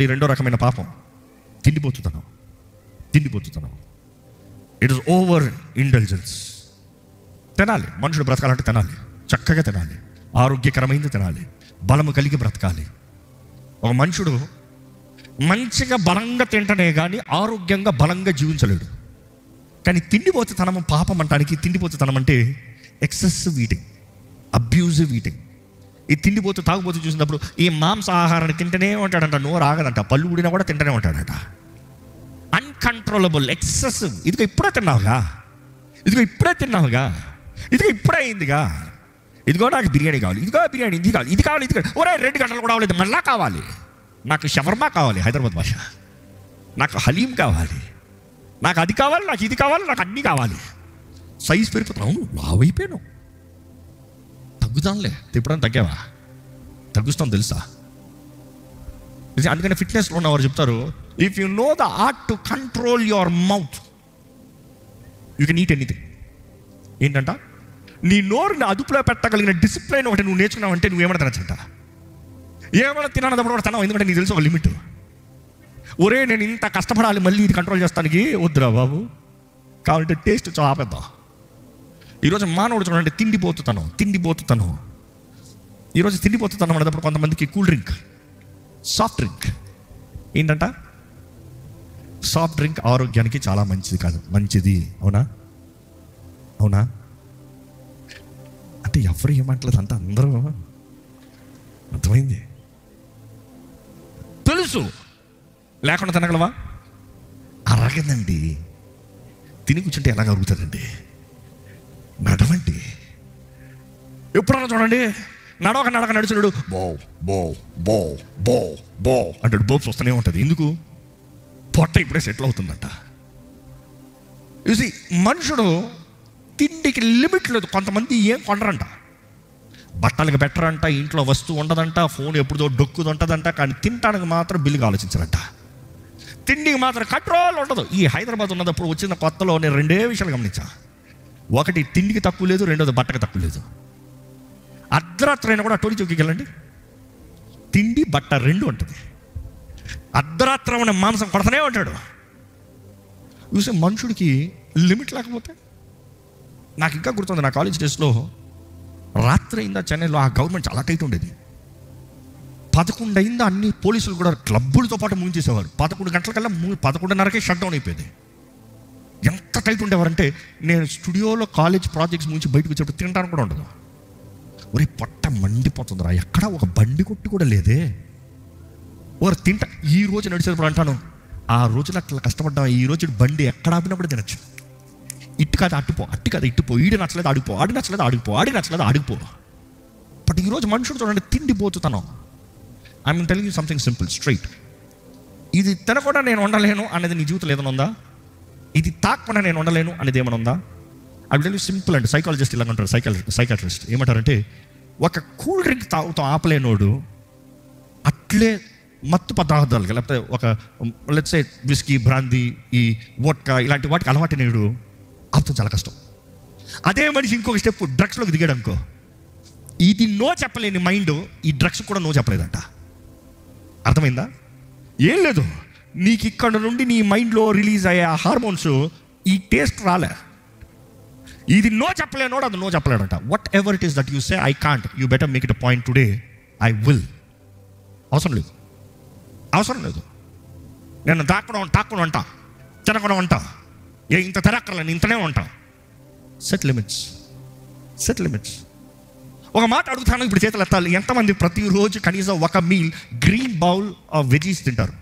ఈ రెండో రకమైన పాపం తిండిపోతుతనం. It is over intelligence. తినాలి, మనుషుడు బ్రతకాలంటే తినాలి, చక్కగా తినాలి, ఆరోగ్యకరమైనది తినాలి, బలము కలిగి బ్రతకాలి. ఒక మనుషుడు మంచిగా బలంగా తింటనే కానీ ఆరోగ్యంగా బలంగా జీవించలేడు. కానీ తిండిపోతుతనం పాపం అంటానికి, తిండిపోతుతనం అంటే ఎక్సెసివ్ ఈటింగ్, అబ్యూజివ్ ఈటింగ్. ఈ తిండిపోతూ తాగుబోతూ చూసినప్పుడు ఈ మాంసాహారాన్ని తింటూనే ఉంటాడంట, నోరు ఆగదంట, పళ్ళు ఊడినా కూడా తింటూనే ఉంటాడట. Uncontrollable, excessive. ఇదిగో ఇప్పుడే తిన్నావుగా, ఇదిగో ఇప్పుడే అయిందిగా, ఇదిగో నాకు బిర్యానీ కావాలి, ఇదిగో బిర్యానీ, ఇది కావాలి, ఇది కావాలి, ఇది కావాలి, ఒరే 2 గంటలు కూడా అవ్వలేదు, మళ్ళా కావాలి, నాకు షవర్మా కావాలి, హైదరాబాద్ భాష, నాకు హలీం కావాలి, నాకు అది కావాలి, నాకు ఇది కావాలి, నాకు అన్నీ కావాలి. సైజ్ పెరిగిపోతున్నావు, అవును లావైపోయాను, తగ్గుతానులే. ఎప్పుడైనా తగ్గావా? తగ్గుస్తాం తెలుసా? అందుకని ఫిట్నెస్లో ఉన్నవారు చెప్తారు, if you know the art to control your mouth you can eat anything. ఏంటంట, నీ నోరుని అదుపులో పెట్టగలిగిన డిసిప్లైన్ ఒకటి నువ్వు నేర్చుకున్నావంటే నువ్వేమైనా తినచ్చంట. ఏమైనా తినన్నప్పుడు కూడా తినవు, ఎందుకంటే నీకు తెలుసు ఒక లిమిట్. ఒరే నేను ఇంత కష్టపడాలి మళ్ళీ ఇది కంట్రోల్ చేస్తానికి, వద్దురా బాబు, కావాలంటే టేస్ట్ ఆపేద్దాం. ఈరోజు మానవుడు చూడండి, తిండిపోతుతాను. ఈరోజు తిండిపోతుతాను అనేటప్పుడు కొంతమందికి కూల్ డ్రింక్, సాఫ్ట్ డ్రింక్. ఏంటంట, సాఫ్ట్ డ్రింక్ ఆరోగ్యానికి చాలా మంచిది కాదు. మంచిది అవునా? అంటే ఎవరు ఏమంటలేదు, అంత అందరూ అర్థమైంది, తెలుసు. లేకుండా తినగలవా? అరగదండి. తిని కూర్చుంటే ఎలాగ అరుగుతుందండి? నడవండి. ఎప్పుడన్నా చూడండి, నడక నడుచున్నాడు, బో అంటాడు, బోప్స్ వస్తూనే ఉంటుంది. ఎందుకు? పొట్ట ఇప్పుడే సెటిల్ అవుతుందంట. చూసి మనుషుడు తిండికి లిమిట్ లేదు. కొంతమంది ఏం కొనరంట, బట్టలకు బెటర్ అంట, ఇంట్లో వస్తువు ఉండదంట, ఫోన్ ఎప్పుడుదో డొక్కుది ఉంటుందంట, కానీ తినడానికి మాత్రం బిల్లుగా ఆలోచించారంట. తిండికి మాత్రం కంట్రోల్ ఉండదు. ఈ హైదరాబాద్ ఉన్నప్పుడు వచ్చిన కొత్తలో నేను 2 విషయాలు గమనించా. ఒకటి, తిండికి తక్కువ లేదు, రెండోది బట్టకు తక్కువ లేదు. అర్ధరాత్రి అయినా కూడా టోరీ చౌకీకి వెళ్ళండి, తిండి బట్ట 2 ఉంటుంది. అర్ధరాత్రి ఉన్న మాంసం కొడతనే ఉంటాడు. చూసే మనుషుడికి లిమిట్ లేకపోతే, నాకు ఇంకా గుర్తుంది, నా కాలేజ్ డేస్లో రాత్రి అయిందా చెన్నైలో, ఆ గవర్నమెంట్ చాలా టైట్ ఉండేది. 11 అయిందా అన్ని పోలీసులు కూడా క్లబ్బులతో పాటు ముగించేసేవారు. 11 గంటలకల్లా 11:30కే షట్ డౌన్ అయిపోయింది. ఎంత టైట్ ఉండేవారంటే, నేను స్టూడియోలో కాలేజ్ ప్రాజెక్ట్స్ నుంచి బయటకు వచ్చేప్పుడు తినడానికి కూడా ఉండదు. ఒరే పొట్ట మండిపోతుందిరా, ఎక్కడ ఒక బండి కొట్టి కూడా లేదే. వారు ఈ రోజు నడిచేటప్పుడు అంటాను, ఆ రోజులు అట్లా కష్టపడ్డా, ఈ రోజు బండి ఎక్కడ ఆపినప్పుడు తినచ్చు. ఇటు కాదు అట్టుపో, అట్టు కాదు ఇట్టుపో, ఈడు నచ్చలేదు ఆడిపో, ఆడి నచ్చలేదు ఆడిపో. బట్ ఈరోజు మనుషుడు చూడండి, తిండిపోతున్నాం. I'm telling you something simple, straight. ఇది తినకుండా నేను ఉండలేను అనేది నీ జీవితంలో ఏదైనా ఉందా? ఇది తాకుండా నేను ఉండలేను అనేది ఏమైనా ఉందా? I will tell you simple అండి. సైకాలజిస్ట్ ఇలా అంటారు, సైకాట్రిస్ట్ ఏమంటారంటే, ఒక కూల్ డ్రింక్ తాగుతాం ఆపలేనోడు అట్లే మత్తు పదార్థాలు, లేకపోతే ఒక లెట్స్ సే విస్కీ, బ్రాందీ, ఈ వోడ్కా ఇలాంటి వాటికి అలవాటునేడు ఆపుతాం చాలా కష్టం. అదే మనిషి ఇంకొక స్టెప్ డ్రగ్స్లోకి దిగాడు అనుకో, ఇది నో చెప్పలేని మైండ్ ఈ డ్రగ్స్ కూడా నో చెప్పలేదంట. అర్థమైందా? ఏం లేదు, నీకు ఇక్కడ నుండి నీ మైండ్లో రిలీజ్ అయ్యే ఆ హార్మోన్స్ ఈ టేస్ట్ రాలే. ఇది నో చెప్పలేనోడు అది నో చెప్పలేడంట. Whatever it is that you say I can't, you better make it a point today, I will. అవసరం లేదు. నేను తాకుండా ఉంటా, తినకుండా ఉంటా, ఇంత తిరక్కర్లేదు, ఇంతనే ఉంటా. Set limits. ఒక మాట అడుగుతాను, ఇప్పుడు చేతులు ఎత్తాలి. ఎంతమంది ప్రతిరోజు కనీసం ఒక meal green bowl of veggies తింటారు?